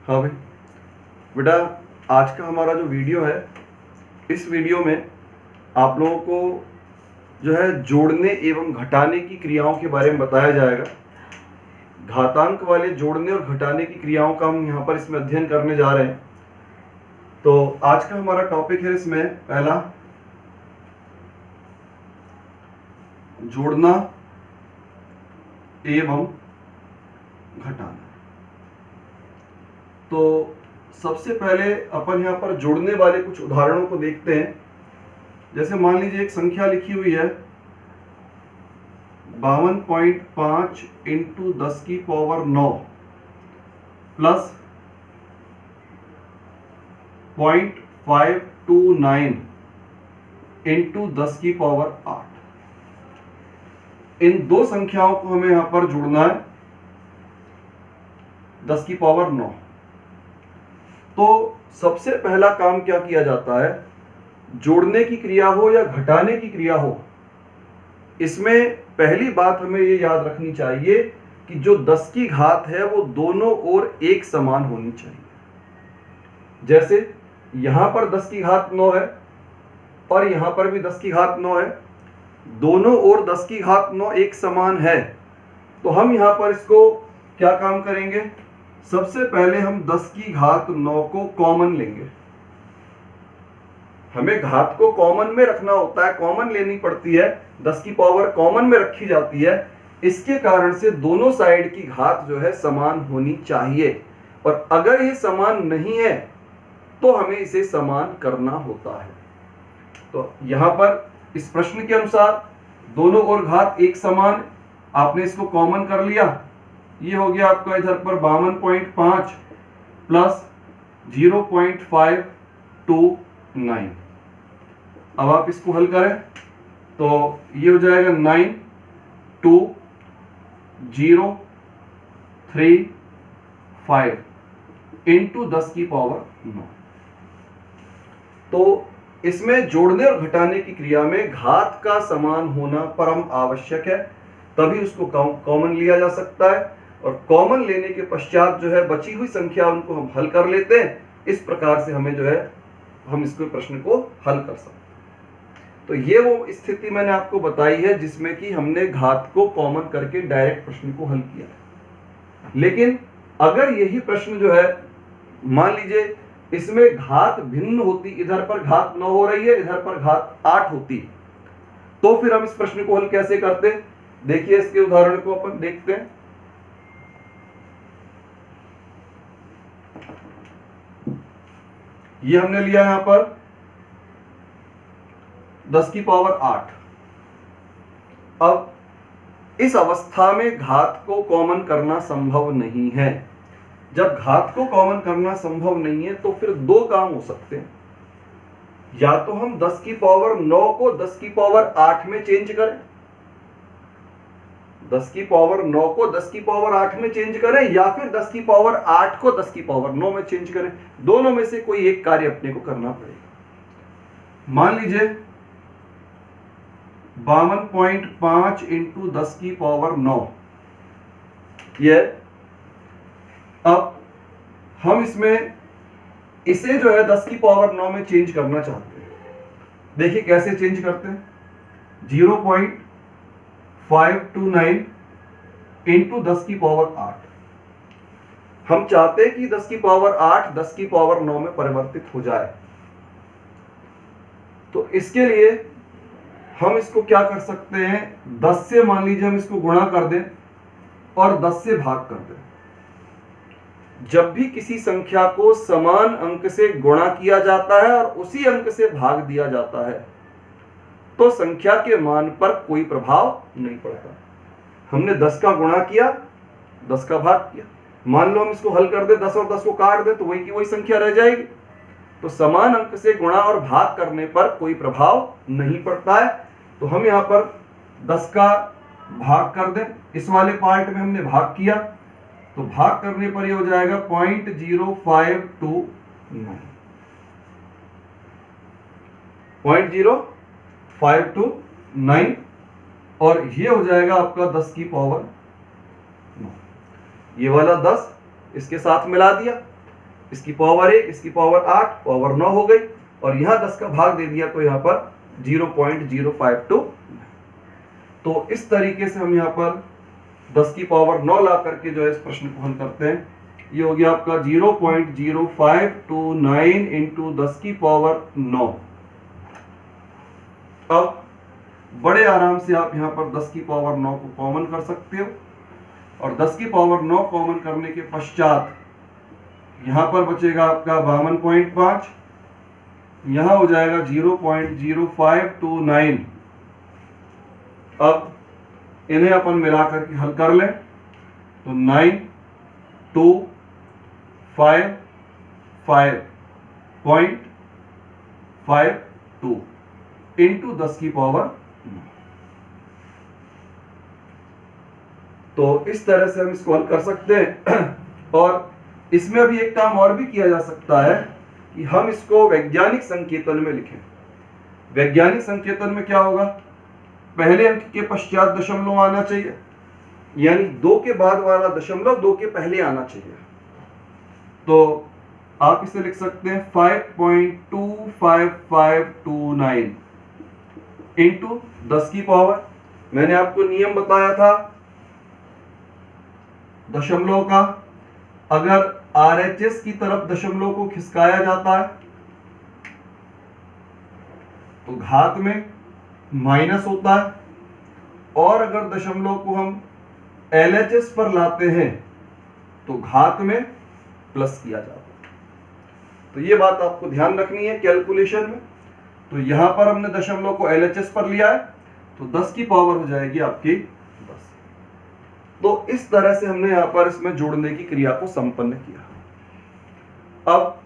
हाँ भाई बेटा, आज का हमारा जो वीडियो है, इस वीडियो में आप लोगों को जो है जोड़ने एवं घटाने की क्रियाओं के बारे में बताया जाएगा। घातांक वाले जोड़ने और घटाने की क्रियाओं का हम यहाँ पर इसमें अध्ययन करने जा रहे हैं। तो आज का हमारा टॉपिक है इसमें पहला जोड़ना एवं घटाना। तो सबसे पहले अपन यहाँ पर जोड़ने वाले कुछ उदाहरणों को देखते हैं। जैसे मान लीजिए एक संख्या लिखी हुई है 52.5 इंटू 10 की पावर 9 प्लस 0.529 इंटू 10 की पावर 8। इन दो संख्याओं को हमें यहां पर जोड़ना है 10 की पावर 9। तो सबसे पहला काम क्या किया जाता है, जोड़ने की क्रिया हो या घटाने की क्रिया हो, इसमें पहली बात हमें ये याद रखनी चाहिए कि जो 10 की घात है वो दोनों ओर एक समान होनी चाहिए। जैसे यहां पर 10 की घात 9 है और यहां पर भी 10 की घात 9 है, दोनों ओर 10 की घात 9 एक समान है। तो हम यहां पर इसको क्या काम करेंगे, सबसे पहले हम 10 की घात 9 को कॉमन लेंगे। हमें घात को कॉमन में रखना होता है, कॉमन लेनी पड़ती है, 10 की पावर कॉमन में रखी जाती है। इसके कारण से दोनों साइड की घात जो है समान होनी चाहिए, और अगर ये समान नहीं है तो हमें इसे समान करना होता है। तो यहां पर इस प्रश्न के अनुसार दोनों ओर घात एक समान, आपने इसको कॉमन कर लिया। ये हो गया आपका इधर पर 52.5 प्लस 0.529। अब आप इसको हल करें तो ये हो जाएगा 9235 इंटू 10 की पावर 9। तो इसमें जोड़ने और घटाने की क्रिया में घात का समान होना परम आवश्यक है, तभी उसको कॉमन लिया जा सकता है। और कॉमन लेने के पश्चात जो है बची हुई संख्या उनको हम हल कर लेते हैं। इस प्रकार से हमें जो है हम इसको प्रश्न को हल कर सकते हैं। तो ये वो स्थिति मैंने आपको बताई है जिसमें कि हमने घात को कॉमन करके डायरेक्ट प्रश्न को हल किया है। लेकिन अगर यही प्रश्न जो है, मान लीजिए इसमें घात भिन्न होती, इधर पर घात 9 हो रही है, इधर पर घात 8 होती, तो फिर हम इस प्रश्न को हल कैसे करते। देखिए इसके उदाहरण को अपन देखते हैं। ये हमने लिया यहां पर 10 की पावर 8। अब इस अवस्था में घात को कॉमन करना संभव नहीं है। जब घात को कॉमन करना संभव नहीं है तो फिर दो काम हो सकते हैं। या तो हम 10 की पावर 9 को 10 की पावर 8 में चेंज करें, 10 की पावर 9 को 10 की पावर 8 में चेंज करें, या फिर 10 की पावर 8 को 10 की पावर 9 में चेंज करें। दोनों में से कोई एक कार्य अपने को करना पड़ेगा। मान लीजिए 52.5 इंटू 10 की पावर 9 ये। अब हम इसमें इसे जो है 10 की पावर 9 में चेंज करना चाहते हैं। देखिए कैसे चेंज करते हैं। 0.529 इंटू 10 की पावर 8। हम चाहते हैं कि 10 की पावर 8 10 की पावर 9 में परिवर्तित हो जाए। तो इसके लिए हम इसको क्या कर सकते हैं, 10 से मान लीजिए हम इसको गुणा कर दें और 10 से भाग कर दें। जब भी किसी संख्या को समान अंक से गुणा किया जाता है और उसी अंक से भाग दिया जाता है तो संख्या के मान पर कोई प्रभाव नहीं पड़ता। हमने 10 का गुणा किया, 10 का भाग किया, मान लो हम इसको हल कर दे, 10 और 10 को काट दे तो वही की वही संख्या रह जाएगी। तो समान अंक से गुणा और भाग करने पर कोई प्रभाव नहीं पड़ता है। तो हम यहाँ पर 10 का भाग कर दें, इस वाले पार्ट में हमने भाग किया तो भाग करने पर ये हो जाएगा 0.0529 और ये हो जाएगा आपका 10 की पावर 9। ये वाला 10 इसके साथ मिला दिया इसकी पावर 1, इसकी पावर 8, पावर 9 हो गई, और यहाँ 10 का भाग दे दिया तो यहाँ पर 0.052। तो इस तरीके से हम यहाँ पर 10 की पावर 9 ला करके जो है इस प्रश्न को हल करते हैं। ये हो गया आपका 0.0529 इंटू 10 की पावर 9। अब बड़े आराम से आप यहाँ पर 10 की पावर 9 को कॉमन कर सकते हो, और 10 की पावर 9 कॉमन करने के पश्चात यहाँ पर बचेगा आपका 52.5, यहाँ हो जाएगा 0.0529। अब इन्हें अपन मिलाकर के हल कर लें तो 9255.52 इंटू 10 की पावर 9। तो इस तरह से हम इसको हल कर सकते हैं। और इसमें अभी एक काम और भी किया जा सकता है कि हम इसको वैज्ञानिक संकेतन में लिखें। वैज्ञानिक संकेतन में क्या होगा, पहले अंक के पश्चात दशमलव आना चाहिए, यानी 2 के बाद वाला दशमलव 2 के पहले आना चाहिए। तो आप इसे लिख सकते हैं 5.25529 इंटू 10 की पावर, मैंने आपको नियम बताया था दशमलव का, अगर RHS की तरफ दशमलव को खिसकाया जाता है तो घात में माइनस होता है, और अगर दशमलव को हम LHS पर लाते हैं तो घात में प्लस किया जाता है। तो ये बात आपको ध्यान रखनी है कैलकुलेशन में। तो यहां पर हमने दशमलव को LHS पर लिया है, तो 10 की पावर हो जाएगी आपकी 10। तो इस तरह से हमने यहां पर इसमें जोड़ने की क्रिया को संपन्न किया। अब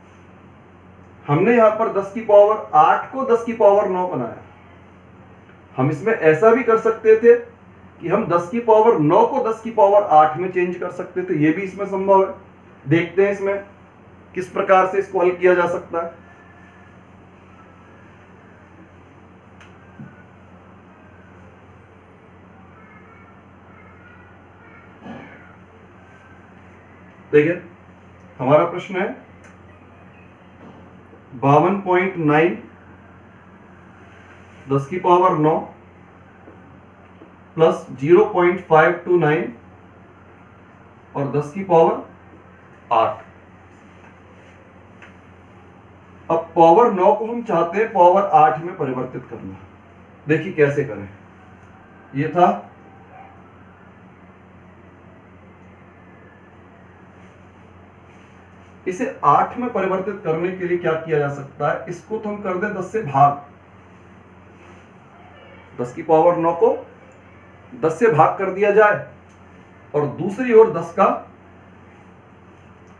हमने यहां पर 10 की पावर 8 को 10 की पावर 9 बनाया। हम इसमें ऐसा भी कर सकते थे कि हम 10 की पावर 9 को 10 की पावर 8 में चेंज कर सकते थे, ये भी इसमें संभव है। देखते हैं इसमें किस प्रकार से इसको हल किया जा सकता है। देखिए हमारा प्रश्न है 52.9 10 की पावर 9 प्लस 0.529 और 10 की पावर 8। अब पावर 9 को हम चाहते हैं पावर 8 में परिवर्तित करना। देखिए कैसे करें। ये था इसे 8 में परिवर्तित करने के लिए क्या किया जा सकता है, इसको तो हम कर दें 10 से भाग। 10 की पावर 9 को 10 से भाग कर दिया जाए और दूसरी ओर 10 का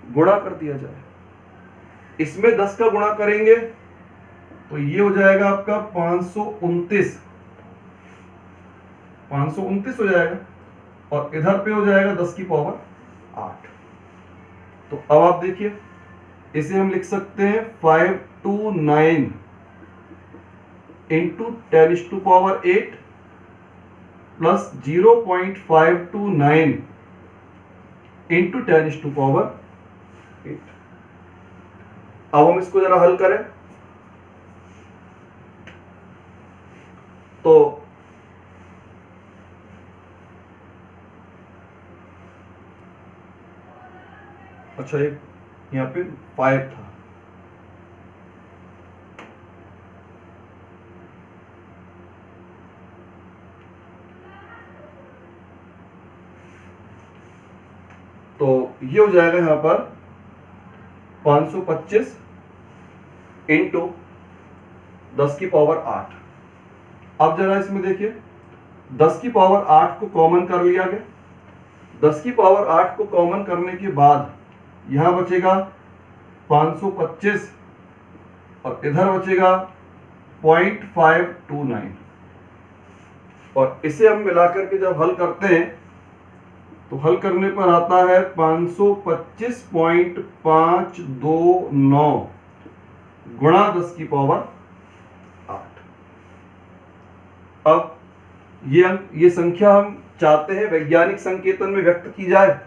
गुणा कर दिया जाए। इसमें 10 का गुणा करेंगे तो ये हो जाएगा आपका 529 हो जाएगा, और इधर पे हो जाएगा 10 की पावर 8। तो अब आप देखिए इसे हम लिख सकते हैं 529 इंटू 10⁸ प्लस 0.529 इंटू 10⁸। अब हम इसको जरा हल करें तो अच्छा ये यहाँ पे 5 था, तो ये हो जाएगा यहां पर 525 इंटू 10 की पावर 8। अब जरा इसमें देखिए 10 की पावर 8 को कॉमन कर लिया गया। 10 की पावर 8 को कॉमन करने के बाद यहां बचेगा 525 और इधर बचेगा 0.529, और इसे हम मिलाकर के जब हल करते हैं तो हल करने पर आता है 525.529 गुणा 10 की पावर 8। अब ये संख्या हम चाहते हैं वैज्ञानिक संकेतन में व्यक्त की जाए,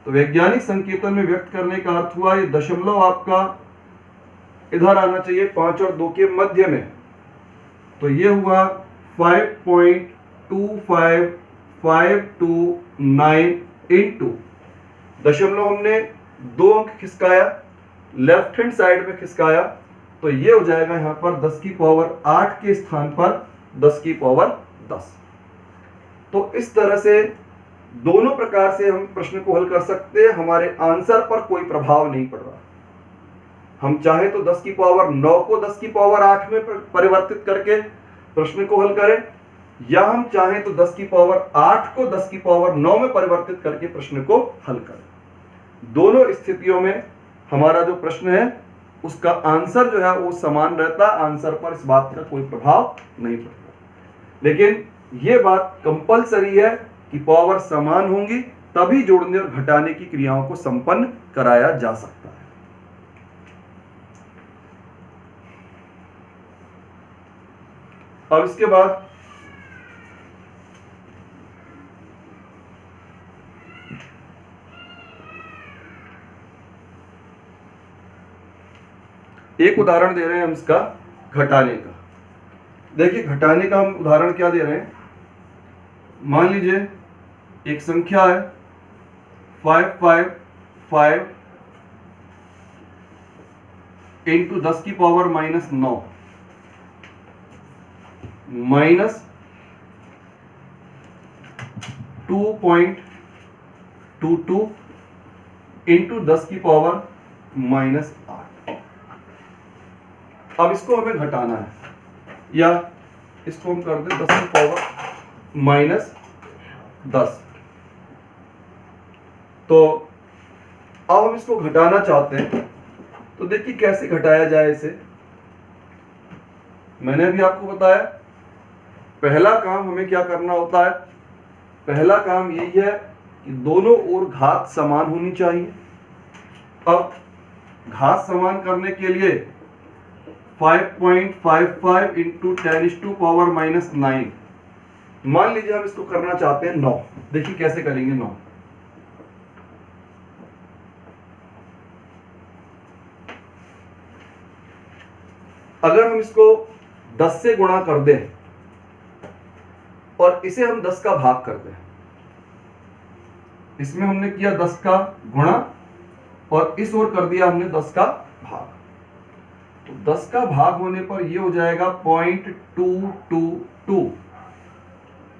तो वैज्ञानिक संकेतन में व्यक्त करने का अर्थ हुआ ये दशमलव आपका इधर आना चाहिए 5 और 2 के मध्य में, तो ये हुआ 5.2559 इंटू दशमलव हमने 2 अंक खिसकाया, लेफ्ट हैंड साइड में खिसकाया, तो ये हो जाएगा यहां पर 10 की पावर 8 के स्थान पर 10 की पावर 10। तो इस तरह से दोनों प्रकार से हम प्रश्न को हल कर सकते हैं, हमारे आंसर पर कोई प्रभाव नहीं पड़ रहा। हम चाहे तो 10 की पावर 9 को 10 की पावर 8 में परिवर्तित करके प्रश्न को हल करें, या हम चाहें तो 10 की पावर 8 को 10 की पावर 9 में परिवर्तित करके प्रश्न को हल करें। दोनों स्थितियों में हमारा जो प्रश्न है उसका आंसर जो है वो समान रहता, आंसर पर इस बात का कोई प्रभाव नहीं पड़ता। लेकिन यह बात कंपलसरी है कि पावर समान होंगी तभी जोड़ने और घटाने की क्रियाओं को संपन्न कराया जा सकता है। अब इसके बाद एक उदाहरण दे रहे हैं हम इसका घटाने का। देखिए घटाने का हम उदाहरण क्या दे रहे हैं, मान लीजिए एक संख्या है 555 इंटू 10 की पावर -9 माइनस 2.22 इंटू 10 की पावर -8। अब इसको हमें घटाना है, या इसको हम कर दें 10 की पावर -10। तो अब हम इसको घटाना चाहते हैं, तो देखिए कैसे घटाया जाए इसे। मैंने अभी आपको बताया पहला काम हमें क्या करना होता है, पहला काम यही है कि दोनों ओर घात समान होनी चाहिए। अब घात समान करने के लिए 5.55 इंटू 10⁻⁻⁹ मान लीजिए हम इसको करना चाहते हैं 9। देखिए कैसे करेंगे 9। अगर हम इसको 10 से गुणा कर दें और इसे हम 10 का भाग कर दें, इसमें हमने किया 10 का गुणा और इस ओर कर दिया हमने 10 का भाग, तो 10 का भाग होने पर ये हो जाएगा 0.222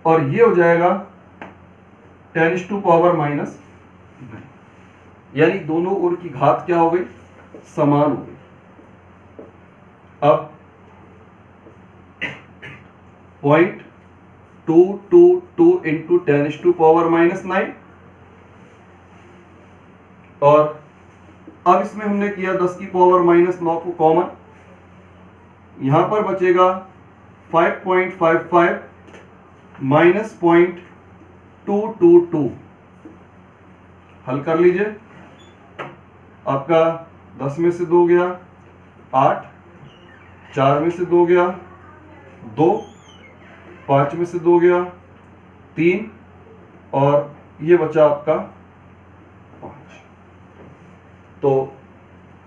और ये हो जाएगा 10⁻⁻⁹, यानी दोनों ओर की घात क्या हो गई, समान हो गई। अब 0.222 इंटू 10⁻⁻⁹ और अब इसमें हमने किया 10 की पावर -9 को कॉमन, यहां पर बचेगा 5.55 माइनस 0.222। हल कर लीजिए, आपका 10 में से 2 गया 8, 4 में से 2 गया 2, 5 में से 2 गया 3 और ये बचा आपका 5। तो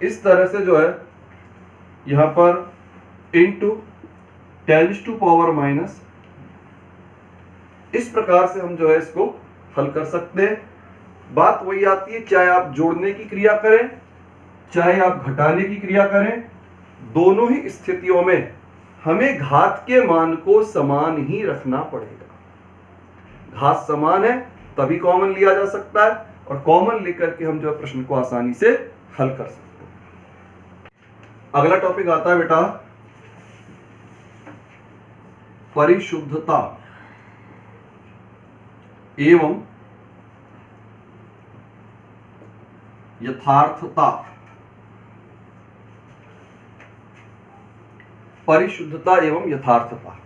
इस तरह से जो है यहां पर इंटू 10⁻⁻⁻, इस प्रकार से हम जो है इसको हल कर सकते हैं। बात वही आती है, चाहे आप जोड़ने की क्रिया करें चाहे आप घटाने की क्रिया करें, दोनों ही स्थितियों में हमें घात के मान को समान ही रखना पड़ेगा। घात समान है तभी कॉमन लिया जा सकता है और कॉमन लेकर के हम जो प्रश्न को आसानी से हल कर सकते हैं। अगला टॉपिक आता है बेटा परिशुद्धता एवं यथार्थता। परिशुद्धता एवं यथार्थता।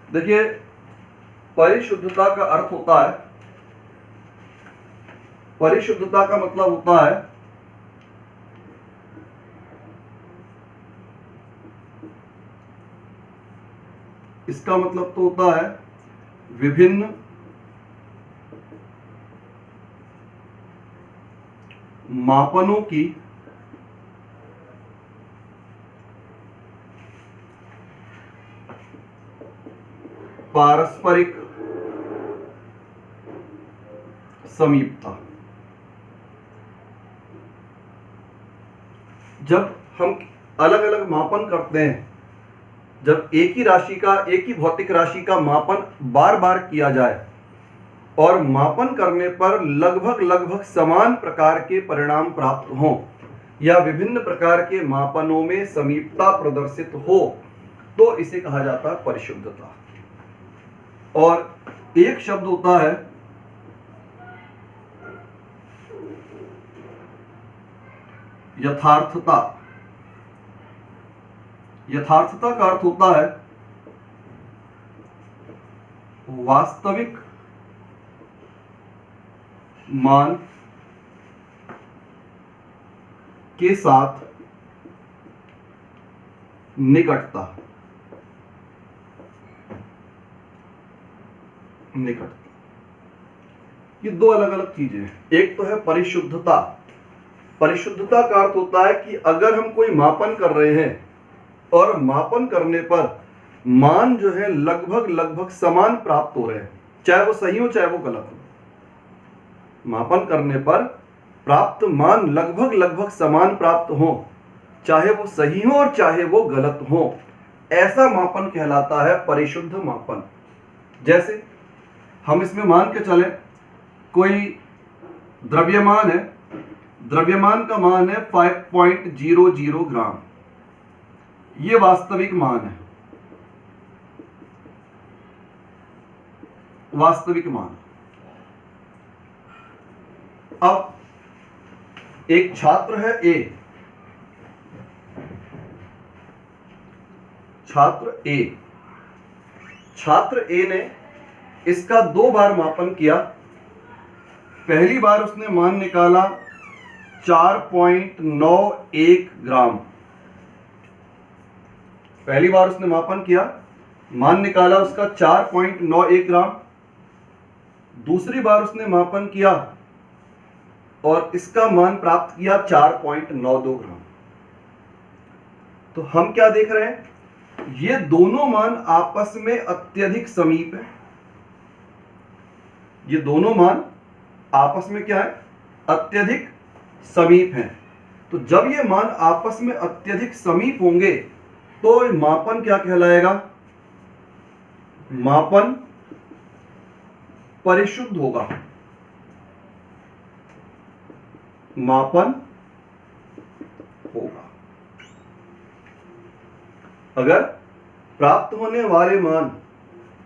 देखिए परिशुद्धता का अर्थ होता है, परिशुद्धता का मतलब होता है इसका मतलब तो होता है विभिन्न मापनों की पारस्परिक समीपता। जब हम अलग अलग मापन करते हैं, जब एक ही भौतिक राशि का मापन बार बार किया जाए और मापन करने पर लगभग समान प्रकार के परिणाम प्राप्त हों या विभिन्न प्रकार के मापनों में समीपता प्रदर्शित हो, तो इसे कहा जाता है परिशुद्धता। और एक शब्द होता है यथार्थता। यथार्थता का अर्थ होता है वास्तविक मान के साथ निकटता। ये दो अलग अलग चीजें हैं। एक तो है परिशुद्धता। परिशुद्धता का अर्थ होता है कि अगर हम कोई मापन कर रहे हैं और मापन करने पर मान जो है लगभग समान प्राप्त हो रहे हैं, चाहे वो सही हो चाहे वो गलत हो। मापन करने पर प्राप्त मान लगभग समान प्राप्त हो, चाहे वो सही हो और चाहे वो गलत हो, ऐसा मापन कहलाता है परिशुद्ध मापन। जैसे हम इसमें मान के चले, कोई द्रव्यमान है, द्रव्यमान का मान है 5.00 ग्राम, ये वास्तविक मान है। वास्तविक मान। अब एक छात्र है ए, छात्र ए ने इसका 2 बार मापन किया। पहली बार उसने मान निकाला 4.91 ग्राम। पहली बार उसने मापन किया, मान निकाला उसका 4.91 ग्राम। दूसरी बार उसने मापन किया और इसका मान प्राप्त किया 4.92 ग्राम। तो हम क्या देख रहे हैं, ये दोनों मान आपस में अत्यधिक समीप है। ये दोनों मान आपस में क्या है, अत्यधिक समीप हैं। तो जब ये मान आपस में अत्यधिक समीप होंगे तो मापन क्या कहलाएगा, मापन परिशुद्ध होगा। मापन होगा। अगर प्राप्त होने वाले मान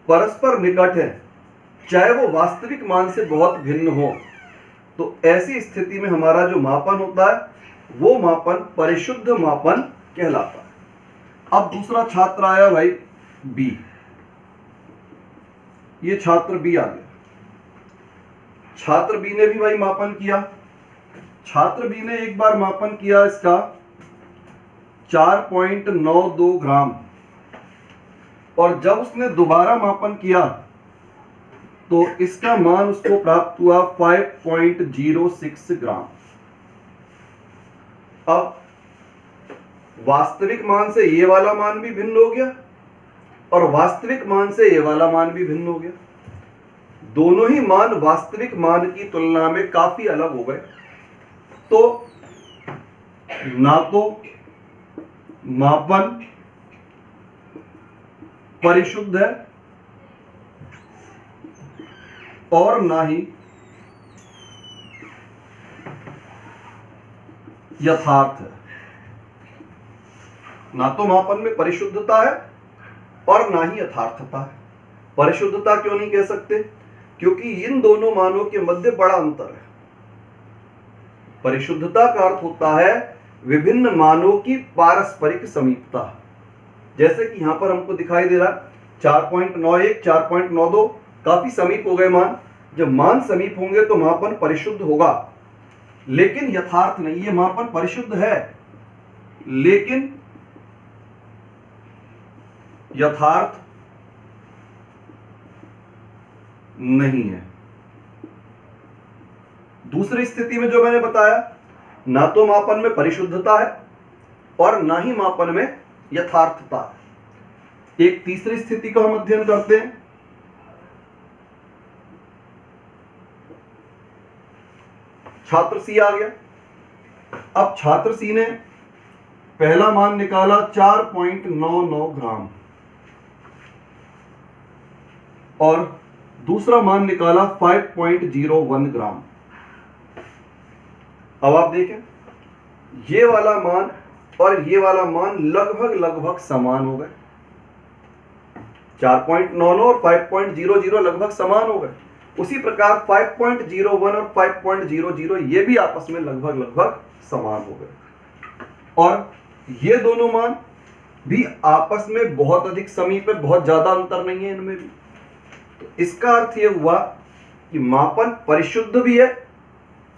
परस्पर निकट है, चाहे वो वास्तविक मान से बहुत भिन्न हो, तो ऐसी स्थिति में हमारा जो मापन होता है वो मापन परिशुद्ध मापन कहलाता है। अब दूसरा छात्र आया भाई बी। ये छात्र बी आ गया। छात्र बी ने भी भाई मापन किया। छात्र बी ने एक बार मापन किया इसका 4.92 ग्राम, और जब उसने दोबारा मापन किया तो इसका मान उसको प्राप्त हुआ 5.06 ग्राम। अब वास्तविक मान से ये वाला मान भी भिन्न हो गया और वास्तविक मान से ये वाला मान भी भिन्न हो गया। दोनों ही मान वास्तविक मान की तुलना में काफी अलग हो गए। तो ना तो मापन परिशुद्ध है और ना ही यथार्थ है। ना तो मापन में परिशुद्धता है और ना ही यथार्थता है। परिशुद्धता क्यों नहीं कह सकते, क्योंकि इन दोनों मानों के मध्य बड़ा अंतर है। परिशुद्धता का अर्थ होता है विभिन्न मानों की पारस्परिक समीपता। जैसे कि यहां पर हमको दिखाई दे रहा है 4.91, 4.92 काफी समीप हो गए मान। जब मान समीप होंगे तो मापन परिशुद्ध होगा, लेकिन यथार्थ नहीं। ये मापन परिशुद्ध है लेकिन यथार्थ नहीं है। दूसरी स्थिति में जो मैंने बताया ना तो मापन में परिशुद्धता है और ना ही मापन में यथार्थता है। एक तीसरी स्थिति का हम अध्ययन करते हैं। छात्र सी आ गया। अब छात्र सी ने पहला मान निकाला 4.99 ग्राम और दूसरा मान निकाला 5.01 ग्राम। अब आप देखें, ये वाला मान और ये वाला मान लगभग समान हो गए। 4.99 और 5.00 लगभग समान हो गए। उसी प्रकार 5.01 और 5.00 ये भी आपस में लगभग समान हो गए और ये दोनों मान भी आपस में बहुत अधिक समीप है, बहुत ज्यादा अंतर नहीं है इनमें भी। तो इसका अर्थ ये हुआ कि मापन परिशुद्ध भी है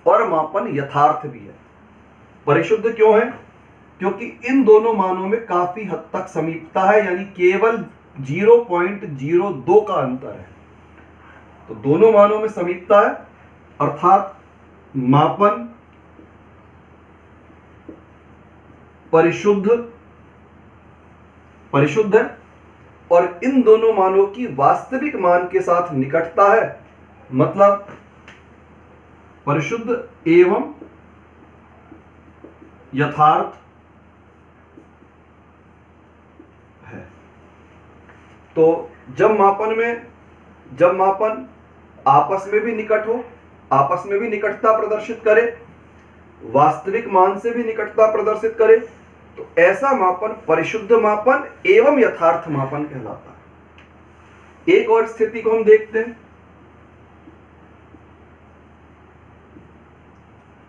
और मापन यथार्थ भी है। परिशुद्ध क्यों है? क्योंकि इन दोनों मानों में काफी हद तक समीपता है, यानी केवल 0.02 का अंतर है। तो दोनों मानों में समीपता है, अर्थात मापन परिशुद्ध है और इन दोनों मानों की वास्तविक मान के साथ निकटता है, मतलब परिशुद्ध एवं यथार्थ है। तो जब मापन आपस में भी निकट हो, आपस में भी निकटता प्रदर्शित करे, वास्तविक मान से भी निकटता प्रदर्शित करे, तो ऐसा मापन परिशुद्ध मापन एवं यथार्थ मापन कहलाता है। एक और स्थिति को हम देखते हैं।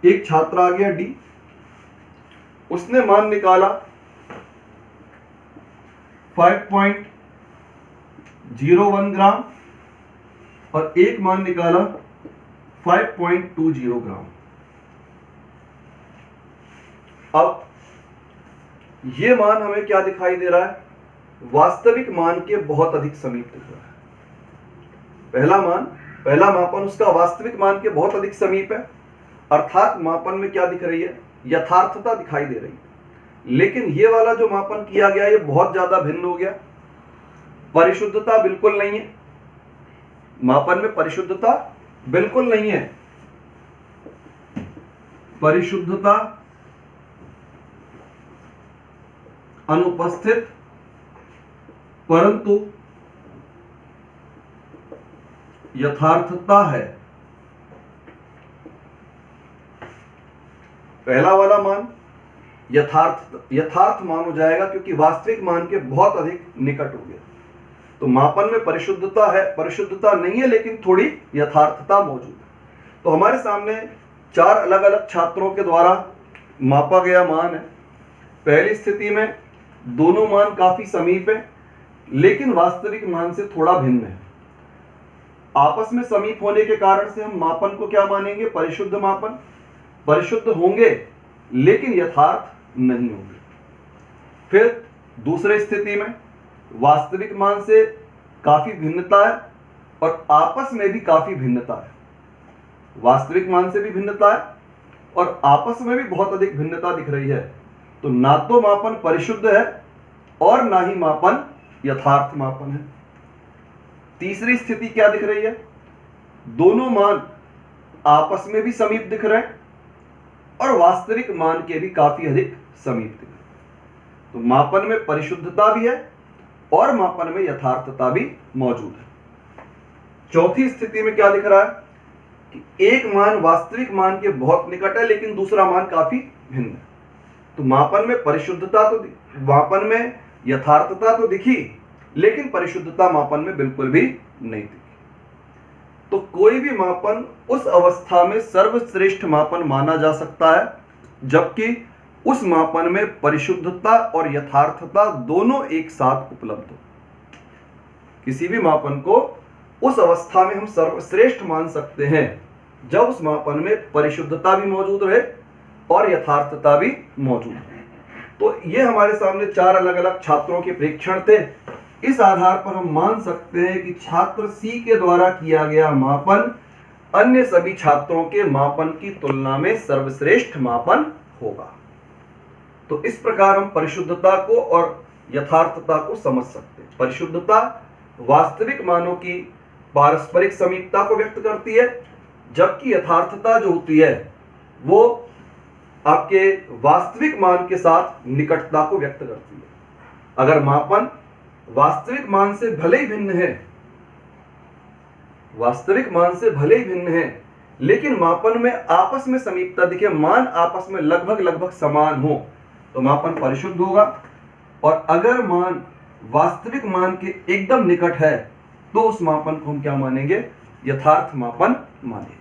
एक छात्र आ गया डी, उसने मान निकाला 5.01 ग्राम और एक मान निकाला 5.20 ग्राम। अब ये मान हमें क्या दिखाई दे रहा है? वास्तविक मान के बहुत अधिक समीप दिख रहा है। पहला मापन उसका वास्तविक मान के बहुत अधिक समीप है, अर्थात मापन में क्या दिख रही है? यथार्थता दिखाई दे रही है। लेकिन ये वाला जो मापन किया गया ये बहुत ज्यादा भिन्न हो गया। परिशुद्धता बिल्कुल नहीं है, मापन में परिशुद्धता बिल्कुल नहीं है। परिशुद्धता अनुपस्थित, परंतु यथार्थता है। पहला वाला मान यथार्थ मान हो जाएगा क्योंकि वास्तविक मान के बहुत अधिक निकट हो गया। तो मापन में परिशुद्धता है, परिशुद्धता नहीं है, लेकिन थोड़ी यथार्थता मौजूद है। तो हमारे सामने 4 अलग अलग छात्रों के द्वारा मापा गया मान है। पहली स्थिति में दोनों मान काफी समीप है, लेकिन वास्तविक मान से थोड़ा भिन्न है। आपस में समीप होने के कारण से हम मापन को क्या मानेंगे? परिशुद्ध मापन। परिशुद्ध होंगे लेकिन यथार्थ नहीं होंगे। फिर दूसरी स्थिति में वास्तविक मान से काफी भिन्नता है और आपस में भी काफी भिन्नता है। वास्तविक मान से भी भिन्नता है और आपस में भी बहुत अधिक भिन्नता दिख रही है। तो ना तो मापन परिशुद्ध है और ना ही मापन यथार्थ मापन है। तीसरी स्थिति क्या दिख रही है? दोनों मान आपस में भी समीप दिख रहे हैं और वास्तविक मान के भी काफी अधिक समीप दिख रहे हैं। तो मापन में परिशुद्धता भी है और मापन में यथार्थता भी मौजूद है। चौथी स्थिति में क्या दिख रहा है कि एक मान वास्तविक मान के बहुत निकट है लेकिन दूसरा मान काफी भिन्न है। तो मापन में परिशुद्धता तो मापन में यथार्थता तो दिखी, लेकिन परिशुद्धता मापन में बिल्कुल भी नहीं दिखी। तो कोई भी मापन उस अवस्था में सर्वश्रेष्ठ मापन माना जा सकता है जबकि उस मापन में परिशुद्धता और यथार्थता दोनों एक साथ उपलब्ध हो। किसी भी मापन को उस अवस्था में हम सर्वश्रेष्ठ मान सकते हैं जब उस मापन में परिशुद्धता भी मौजूद रहे और यथार्थता भी मौजूद है। तो ये हमारे सामने 4 अलग अलग छात्रों के प्रेक्षण थे। इस आधार पर हम मान सकते हैं कि छात्र सी के द्वारा किया गया मापन अन्य सभी छात्रों के मापन की तुलना में सर्वश्रेष्ठ मापन होगा। तो इस प्रकार हम परिशुद्धता को और यथार्थता को समझ सकते हैं। परिशुद्धता वास्तविक मानों की पारस्परिक समीपता को व्यक्त करती है, जबकि यथार्थता जो होती है वो आपके वास्तविक मान के साथ निकटता को व्यक्त करती है। अगर मापन वास्तविक मान से भले ही भिन्न है, वास्तविक मान से भले ही भिन्न है, लेकिन मापन में आपस में समीपता दिखे, मान आपस में लगभग समान हो, तो मापन परिशुद्ध होगा। और अगर मान वास्तविक मान के एकदम निकट है, तो उस मापन को हम क्या मानेंगे? यथार्थ मापन मानेंगे।